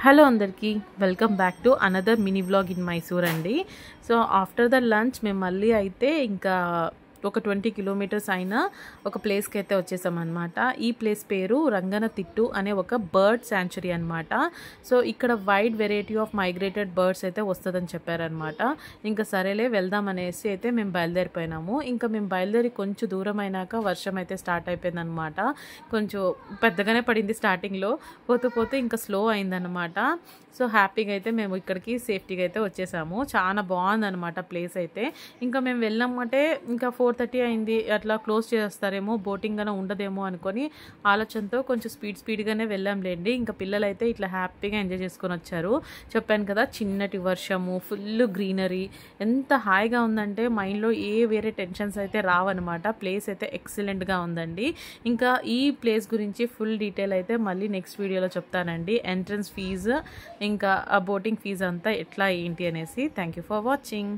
Hello అందరికీ welcome back to another mini vlog in Mysore అండి. So after the lunch మేము మళ్ళీ అయితే ఇంకా ఒక 20 కిలోమీటర్స్ అయిన ఒక ప్లేస్కి అయితే వచ్చేసామన్నమాట. ఈ ప్లేస్ పేరు రంగనతిట్టు అనే ఒక బర్డ్ శాంచురీ అనమాట. సో ఇక్కడ wide variety of migrated birds అయితే వస్తుందని చెప్పారనమాట. ఇంకా సరేలే వెళ్దాం అనేసి అయితే మేము బయలుదేరిపోయినాము. ఇంకా మేము బయలుదేరి కొంచెం దూరం అయినాక వర్షం అయితే స్టార్ట్ అయిపోయింది అనమాట. కొంచెం పెద్దగానే పడింది స్టార్టింగ్లో, పోతూ పోతూ ఇంకా స్లో అయిందనమాట. సో హ్యాపీగా అయితే మేము ఇక్కడికి సేఫ్టీగా అయితే వచ్చేసాము. చాలా బాగుందనమాట ప్లేస్ అయితే. ఇంకా మేము వెళ్ళామంటే ఇంకా 4:30 అయింది, అట్లా క్లోజ్ చేస్తారేమో, బోటింగ్ గానే ఉండదేమో అనుకొని ఆలోచనతో కొంచెం స్పీడ్గానే వెళ్ళాంలేండి. ఇంకా పిల్లలైతే ఇట్లా హ్యాపీగా ఎంజాయ్ చేసుకొని వచ్చారు. చెప్పాను కదా, చిన్నటి వర్షము, ఫుల్ గ్రీనరీ, ఎంత హాయిగా ఉందంటే మైండ్లో వేరే టెన్షన్స్ అయితే రావన్నమాట. ప్లేస్ అయితే ఎక్సలెంట్గా ఉందండి. ఇంకా ఈ ప్లేస్ గురించి ఫుల్ డీటెయిల్ అయితే మళ్ళీ నెక్స్ట్ వీడియోలో చెప్తానండి. ఎంట్రన్స్ ఫీజు ఇంకా ఆ బోటింగ్ ఫీజు అంతా ఎట్లా ఏంటి అనేసి. Thank you for watching.